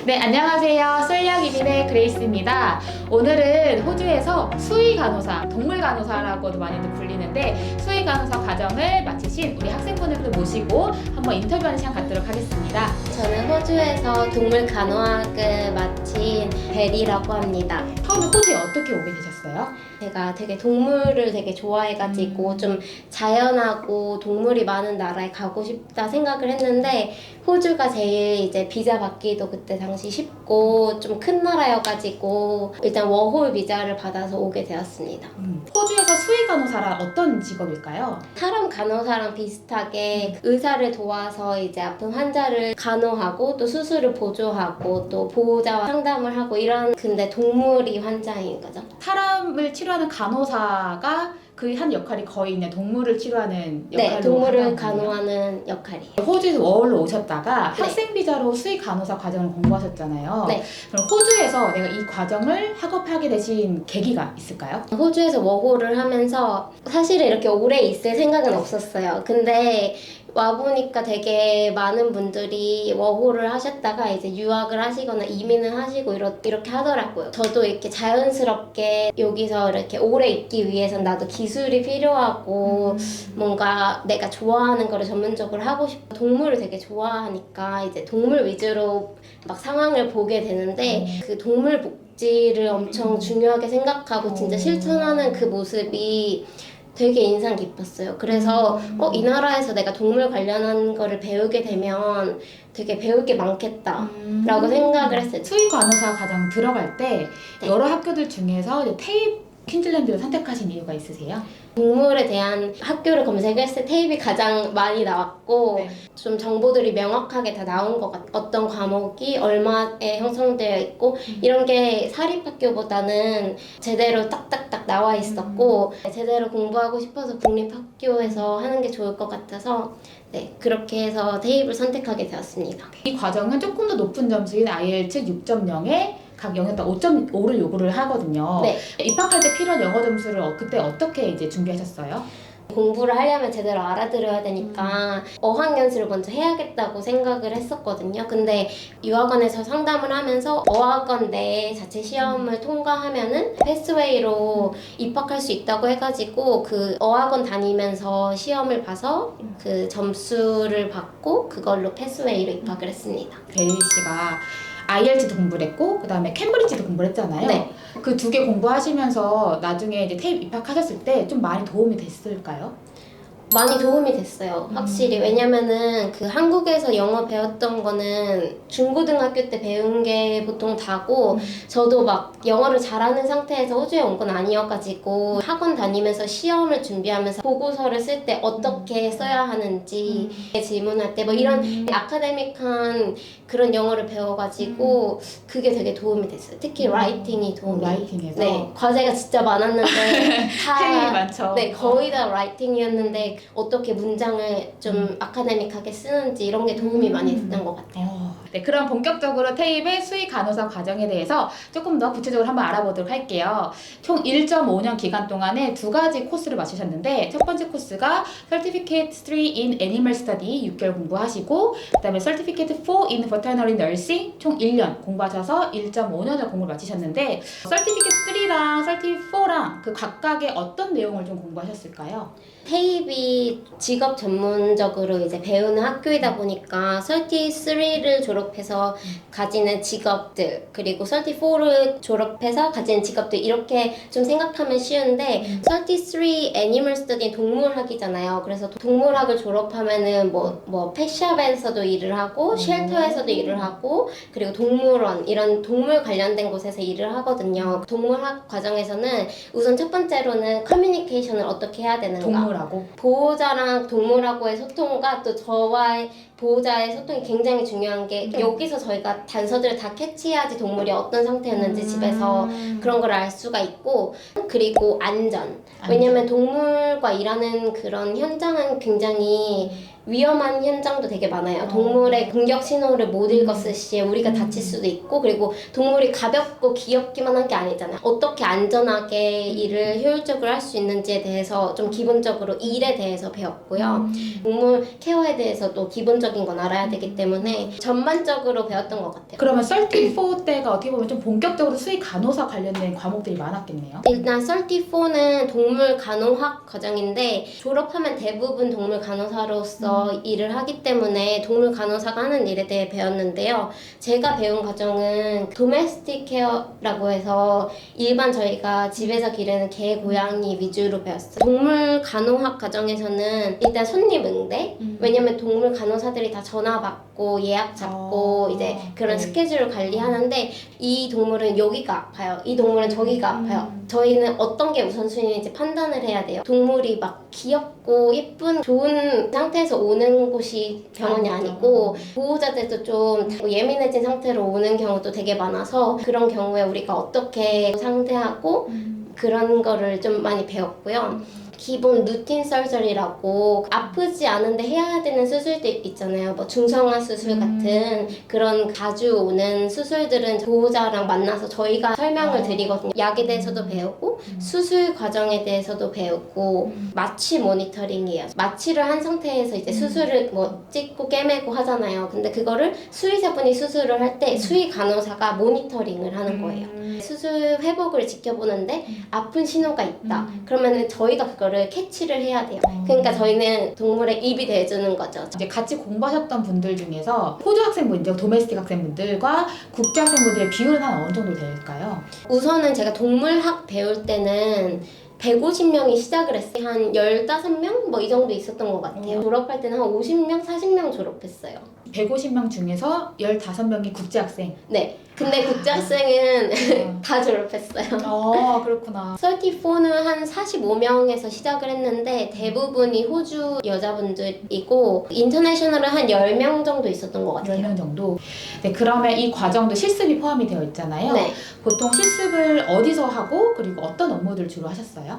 네, 안녕하세요. 솔약이민의 그레이스입니다. 오늘은 호주에서 수의 간호사, 동물 간호사라고도 많이들 불리는데 수의 간호사 과정을 마치신 우리 학생분들도 모시고 한번 인터뷰하는 시간 갖도록 하겠습니다. 저는 호주에서 동물 간호학을 마친 벨이라고 합니다. 처음에 호주에 어떻게 오게 되셨어요? 제가 되게 동물을 되게 좋아해가지고 좀 자연하고 동물이 많은 나라에 가고 싶다 생각을 했는데 호주가 제일 이제 비자 받기도 그때 당시 쉽고 좀 큰 나라여가지고 일단 워홀 비자를 받아서 오게 되었습니다. 호주에서 수의 간호사란 어떤 직업일까요? 사람 간호사랑 비슷하게 의사를 도와서 이제 아픈 환자를 간호하고 또 수술을 보조하고 또 보호자와 상담을 하고 이런 근데 동물이 환자인 거죠. 사람을 치료하는 간호사가 그 한 역할이 거의 그냥 동물을 치료하는 역할로 네, 동물을 하는 거군요. 간호하는 역할이에요. 호주에서 워홀로 오셨다가 네. 학생 비자로 수의 간호사 과정을 공부하셨잖아요. 네. 그럼 호주에서 내가 이 과정을 학업하게 되신 계기가 있을까요? 호주에서 워홀을 하면서 사실은 이렇게 오래 있을 생각은 없었어요. 근데 와보니까 되게 많은 분들이 워홀을 하셨다가 이제 유학을 하시거나 이민을 하시고 이렇게 하더라고요. 저도 이렇게 자연스럽게 여기서 이렇게 오래 있기 위해선 나도 기술이 필요하고 뭔가 내가 좋아하는 거를 전문적으로 하고 싶고 동물을 되게 좋아하니까 이제 동물 위주로 막 상황을 보게 되는데 그 동물 복지를 엄청 중요하게 생각하고 진짜 실천하는 그 모습이 되게 인상 깊었어요. 그래서 이 나라에서 내가 동물 관련한 거를 배우게 되면 되게 배울 게 많겠다라고 생각을 했어요. 수의 간호사 과정 들어갈 때 네. 여러 학교들 중에서 이제 테이프 퀸즐랜드를 선택하신 이유가 있으세요? 동물에 대한 학교를 검색했을 때 테이프가 가장 많이 나왔고 네. 좀 정보들이 명확하게 다 나온 것 같아요. 어떤 과목이 얼마에 형성되어 있고 이런 게 사립학교보다는 제대로 딱딱딱 나와 있었고 제대로 공부하고 싶어서 국립학교에서 하는 게 좋을 것 같아서 네, 그렇게 해서 테이프를 선택하게 되었습니다. 이 과정은 조금 더 높은 점수인 IELTS 6.0에 각 영역당 5.5를 요구를 하거든요. 네. 입학할 때 필요한 영어 점수를 그때 어떻게 이제 준비하셨어요? 공부를 하려면 제대로 알아들어야 되니까 어학연수를 먼저 해야겠다고 생각을 했었거든요. 근데 유학원에서 상담을 하면서 어학원 내 자체 시험을 통과하면은 패스웨이로 입학할 수 있다고 해가지고 그 어학원 다니면서 시험을 봐서 그 점수를 받고 그걸로 패스웨이로 입학을 했습니다. 베리 씨가 IELTS도 공부를 했고 그 다음에 캠브리지도 공부를 했잖아요. 네. 그 두 개 공부하시면서 나중에 이제 테이프 입학하셨을 때 좀 많이 도움이 됐을까요? 많이 도움이 됐어요. 확실히. 왜냐면은 그 한국에서 영어 배웠던 거는 중고등학교 때 배운 게 보통 다고 저도 막 영어를 잘하는 상태에서 호주에 온 건 아니어가지고 학원 다니면서 시험을 준비하면서 보고서를 쓸 때 어떻게 써야 하는지 질문할 때 뭐 이런 아카데믹한 그런 영어를 배워가지고 그게 되게 도움이 됐어요. 특히 라이팅이 도움이. 라이팅에서? 네. 과제가 진짜 많았는데 할 일이 많죠. 네, 거의 다 라이팅이었는데 어떻게 문장을 좀 아카데믹하게 쓰는지 이런 게 도움이 많이 됐던 것 같아요. 네, 그럼 본격적으로 테이프의 수의 간호사 과정에 대해서 조금 더 구체적으로 한번 알아보도록 할게요. 총 1.5년 기간 동안에 두 가지 코스를 마치셨는데 첫 번째 코스가 Certificate 3 in Animal Study 6개월 공부하시고 그 다음에 Certificate 4 in Veterinary Nursing 총 1년 공부하셔서 1.5년을 공부를 마치셨는데 Certificate 3랑 Certificate 4랑 그 각각의 어떤 내용을 좀 공부하셨을까요? 테이비 직업 전문적으로 이제 배우는 학교이다 보니까 33를 졸업해서 가지는 직업들 그리고 34를 졸업해서 가지는 직업들 이렇게 좀 생각하면 쉬운데 33 애니멀 스터디 동물학이잖아요. 그래서 동물학을 졸업하면은 뭐 펫샵에서도 일을 하고 쉘터에서도 일을 하고 그리고 동물원 이런 동물 관련된 곳에서 일을 하거든요. 동물학 과정에서는 우선 첫 번째로는 커뮤니케이션을 어떻게 해야 되는가 동물하고 보호자랑 동물하고의 소통과 또 저와의 보호자의 소통이 굉장히 중요한 게 여기서 저희가 단서들을 다 캐치해야지 동물이 어떤 상태였는지 집에서 그런 걸 알 수가 있고 그리고 안전. 왜냐면 동물과 일하는 그런 현장은 굉장히 위험한 현장도 되게 많아요. 동물의 공격 신호를 못 읽었을 시에 우리가 다칠 수도 있고, 그리고 동물이 가볍고 귀엽기만 한 게 아니잖아요. 어떻게 안전하게 일을 효율적으로 할 수 있는지에 대해서 좀 기본적으로 일에 대해서 배웠고요. 동물 케어에 대해서도 기본적인 건 알아야 되기 때문에 전반적으로 배웠던 것 같아요. 그러면 34 때가 어떻게 보면 좀 본격적으로 수의 간호사 관련된 과목들이 많았겠네요. 일단 34는 동물 간호학 과정인데 졸업하면 대부분 동물 간호사로서 일을 하기 때문에 동물 간호사가 하는 일에 대해 배웠는데요. 제가 배운 과정은 도메스틱 케어라고 해서 일반 저희가 집에서 기르는 개, 고양이 위주로 배웠어요. 동물 간호학 과정에서는 일단 손님 응대, 왜냐면 동물 간호사들이 다 전화 받고 예약 잡고 이제 그런 스케줄을 관리하는데, 이 동물은 여기가 아파요, 이 동물은 저기가 아파요. 저희는 어떤 게 우선순위인지 판단을 해야 돼요. 동물이 막 귀엽고 예쁜 좋은 상태에서 오는 곳이 병원이 아니고, 보호자들도 좀 예민해진 상태로 오는 경우도 되게 많아서 그런 경우에 우리가 어떻게 상대하고 그런 거를 좀 많이 배웠고요. 기본 루틴 서저리라고 아프지 않은데 해야 되는 수술들 있잖아요. 뭐 중성화 수술 같은 그런 자주 오는 수술들은 보호자랑 만나서 저희가 설명을 드리거든요. 약에 대해서도 배우고 수술 과정에 대해서도 배우고 마취 모니터링이에요. 마취를 한 상태에서 이제 수술을 뭐 찍고 깨매고 하잖아요. 근데 그거를 수의사분이 수술을 할 때 수의 간호사가 모니터링을 하는 거예요. 수술 회복을 지켜보는데 아픈 신호가 있다. 그러면은 저희가 그거를 캐치를 해야 돼요. 그러니까 저희는 동물의 입이 돼주는 거죠. 이제 같이 공부하셨던 분들 중에서 호주 학생분들, 도메스틱 학생분들과 국제 학생분들의 비율은 한 어느 정도 될까요? 우선은 제가 동물학 배울 때는 150명이 시작을 했어요. 한 15명? 뭐 이 정도 있었던 것 같아요. 졸업할 때는 한 50명, 40명 졸업했어요. 150명 중에서 15명이 국제 학생. 네. 근데 국제학생은 다 졸업했어요. 그렇구나. 34는 한 45명에서 시작을 했는데 대부분이 호주 여자분들이고 인터내셔널은 한 10명 정도 있었던 것 같아요. 10명 정도. 네, 그러면 이 과정도 실습이 포함이 되어 있잖아요. 네. 보통 실습을 어디서 하고 그리고 어떤 업무들 주로 하셨어요?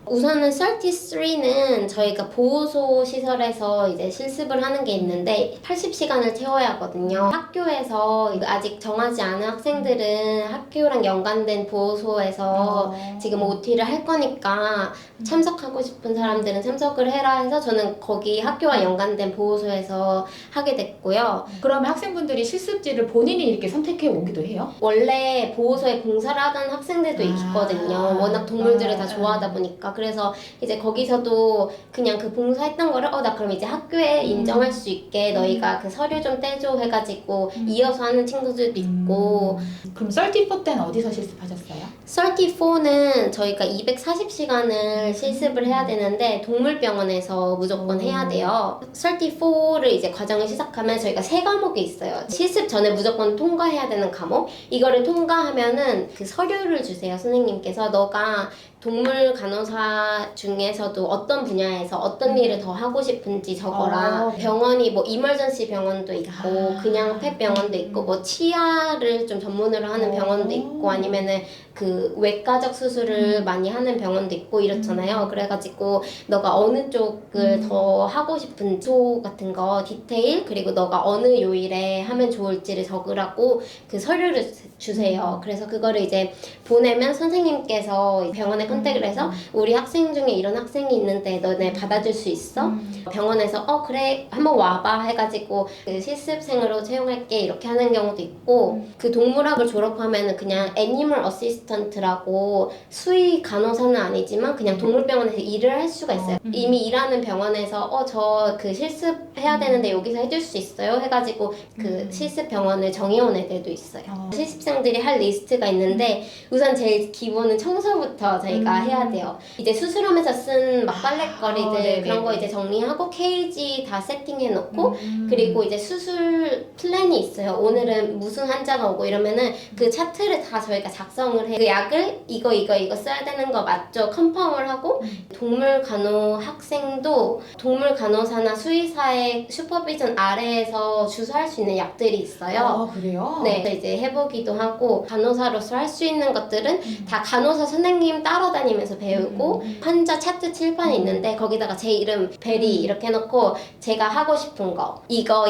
우선은 33는 저희가 보호소 시설에서 이제 실습을 하는 게 있는데 80시간을 채워야 하거든요. 학교에서 아직 정하지 않은 학생들은 학교랑 연관된 보호소에서 지금 OT를 할 거니까 참석하고 싶은 사람들은 참석을 해라 해서 저는 거기 학교와 연관된 보호소에서 하게 됐고요. 그러면 학생분들이 실습지를 본인이 이렇게 선택해 오기도 해요? 원래 보호소에 공사를 하던 학생들도 있거든요. 워낙 동물들을 다 좋아하다 보니까. 그래서 이제 거기서도 그냥 그 봉사했던 거를 나 그럼 이제 학교에 인정할 수 있게 너희가 그 서류 좀 떼줘 해가지고 이어서 하는 친구들도 있고. 그럼 34 때는 어디서 실습하셨어요? 34는 저희가 240시간을 실습을 해야 되는데 동물병원에서 무조건 해야 돼요. 34를 이제 과정을 시작하면 저희가 3과목이 있어요. 실습 전에 무조건 통과해야 되는 과목. 이거를 통과하면은 그 서류를 주세요. 선생님께서 너가 동물 간호사 중에서도 어떤 분야에서 어떤 일을 더 하고 싶은지 적어라. 병원이 뭐 이머전시 병원도 있고 그냥 펫 병원도 있고 뭐 치아를 좀 전문으로 하는 병원도 있고 아니면은 그 외과적 수술을 많이 하는 병원도 있고 이렇잖아요. 그래가지고 너가 어느 쪽을 더 하고 싶은지 같은 거 디테일, 그리고 너가 어느 요일에 하면 좋을지를 적으라고 그 서류를 주세요. 그래서 그거를 이제 보내면 선생님께서 병원에 컨택을 해서 우리 학생 중에 이런 학생이 있는데 너네 받아줄 수 있어? 병원에서 그래 한번 와봐 해가지고 그 실습생으로 채용할게 이렇게 하는 경우도 있고, 그 동물학을 졸업하면은 그냥 애니멀 어시스턴트라고 수의 간호사는 아니지만 그냥 동물병원에서 일을 할 수가 있어요. 이미 일하는 병원에서 저 그 실습해야 되는데 여기서 해줄 수 있어요? 해가지고 그 실습 병원을 정해온 애들도 있어요. 실습생들이 할 리스트가 있는데 우선 제일 기본은 청소부터 저희가 해야 돼요. 이제 수술하면서 쓴 막 빨랫거리들 그런 거 이제 정리하고 케이지 다 세팅해 놓고 그리고 이제 수술 플랜이 있어요. 오늘은 무슨 환자가 오고 이러면은 그 차트를 다 저희가 작성을 선생님한테 그 약을 이거 써야 되는 거 맞죠? 컨펌을 하고 동물 간호 학생도 동물 간호사나 수의사의 슈퍼비전 아래에서 주사할 수 있는 약들이 있어요. 아, 그래요? 네, 그래서 이제 해보기도 하고 간호사로서 할 수 있는 것들은 다 간호사 선생님 따라다니면서 배우고 환자 차트 칠판이 있는데 거기다가 제 이름 베리 이렇게 해놓고 제가 하고 싶은 거 이거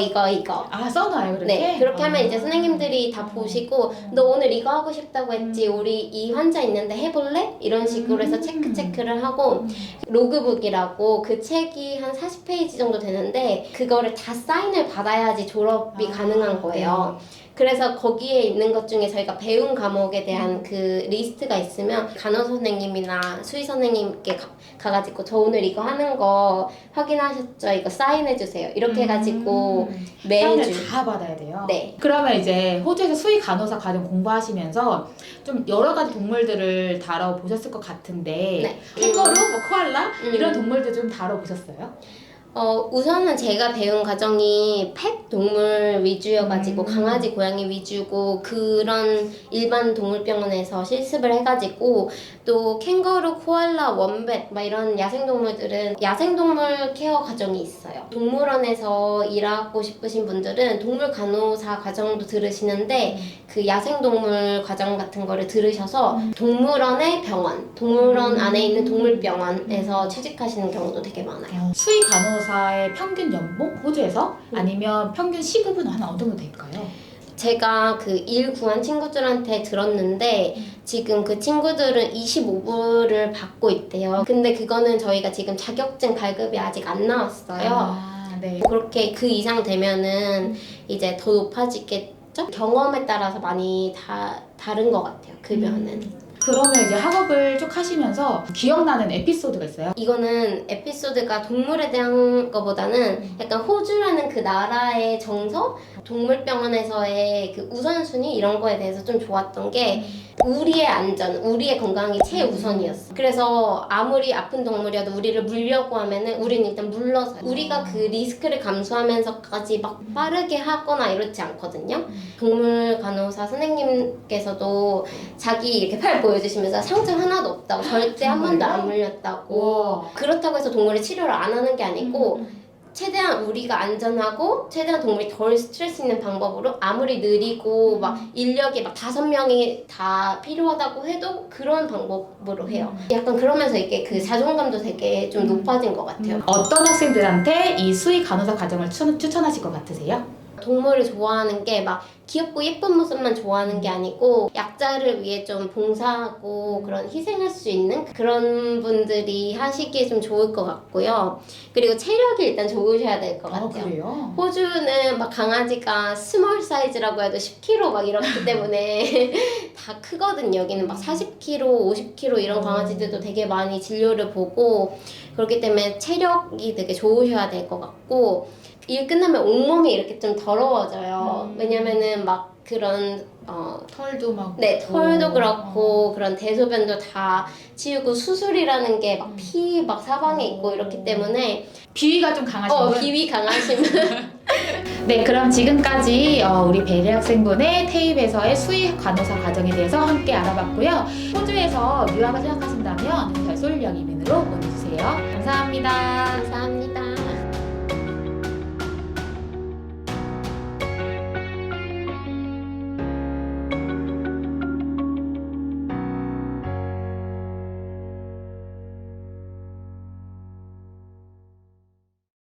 아, 써놔요, 그렇게? 네, 그렇게 하면 이제 선생님들이 다 보시고 너 오늘 이거 하고 싶다고 했지 우리 이 환자 있는데 해볼래? 이런 식으로 해서 체크를 하고 로그북이라고 그 책이 한 40페이지 정도 되는데 그거를 다 사인을 받아야지 졸업이 가능한 거예요. 그래서 거기에 있는 것 중에 저희가 배운 과목에 대한 그 리스트가 있으면 간호 선생님이나 수의 선생님께 가가지고 저 오늘 이거 하는 거 확인하셨죠? 이거 사인해주세요. 이렇게 해가지고 매주 사인을 다 받아야 돼요? 네. 그러면 이제 호주에서 수의 간호사 과정 공부하시면서 좀 여러 가지 동물들을 다뤄보셨을 것 같은데 네. 캥거루, 뭐 코알라 이런 동물들 좀 다뤄보셨어요? 우선은 제가 배운 과정이 펫 동물 위주여가지고 강아지, 고양이 위주고 그런 일반 동물병원에서 실습을 해가지고 또 캥거루, 코알라, 원뱃 막 이런 야생동물들은 야생동물 케어 과정이 있어요. 동물원에서 일하고 싶으신 분들은 동물 간호사 과정도 들으시는데 그 야생동물 과정 같은 거를 들으셔서 동물원의 병원, 동물원 안에 있는 동물병원에서 취직하시는 경우도 되게 많아요. 수의 간호사의 평균 연봉? 호주에서? 아니면 평균 시급은 한 어느 정도 될까요? 제가 그 일 구한 친구들한테 들었는데 지금 그 친구들은 25불을 받고 있대요. 근데 그거는 저희가 지금 자격증 발급이 아직 안 나왔어요. 아, 네. 그렇게 그 이상 되면은 이제 더 높아지겠죠? 경험에 따라서 많이 다른 것 같아요. 급여는. 그러면 이제 학업을 쭉 하시면서 기억나는 에피소드가 있어요? 이거는 에피소드가 동물에 대한 거보다는 약간 호주라는 그 나라의 정서? 동물병원에서의 그 우선순위 이런 거에 대해서 좀 좋았던 게 우리의 안전, 우리의 건강이 최우선이었어. 그래서 아무리 아픈 동물이어도 우리를 물려고 하면은 우리는 일단 물러서 우리가 그 리스크를 감수하면서까지 막 빠르게 하거나 이렇지 않거든요. 동물 간호사 선생님께서도 자기 이렇게 팔 보여주시면서 상처 하나도 없다고 절대 한 번도 안 물렸다고 그렇다고 해서 동물의 치료를 안 하는 게 아니고 최대한 우리가 안전하고 최대한 동물이 덜 스트레스 있는 방법으로 아무리 느리고 막 인력이 막 5명이 다 필요하다고 해도 그런 방법으로 해요. 약간 그러면서 이게 그 자존감도 되게 좀 높아진 것 같아요. 어떤 학생들한테 이 수의 간호사 과정을 추천하실 것 같으세요? 동물을 좋아하는 게 막 귀엽고 예쁜 모습만 좋아하는 게 아니고 약자를 위해 좀 봉사하고 그런 희생할 수 있는 그런 분들이 하시기에 좀 좋을 것 같고요. 그리고 체력이 일단 좋으셔야 될 것 같아요. 그래요? 호주는 막 강아지가 스몰 사이즈라고 해도 10kg 막 이렇기 때문에 다 크거든요. 여기는 막 40kg, 50kg 이런 강아지들도 되게 많이 진료를 보고 그렇기 때문에 체력이 되게 좋으셔야 될 것 같고 일 끝나면 온몸이 이렇게 좀 더러워져요. 왜냐면은 막 그런 털도 막 네, 털도 그렇고 그런 대소변도 다 치우고 수술이라는 게 막 피 막 사방에 있고 이렇기 때문에 비위가 좀 강하신 분? 비위 강하시면 네, 그럼 지금까지 우리 베리 학생분의 테이프에서의 수의 간호사 과정에 대해서 함께 알아봤고요. 호주에서 유학을 생각하신다면 별솔 이야기민으로 보내주세요. 감사합니다. 감사합니다.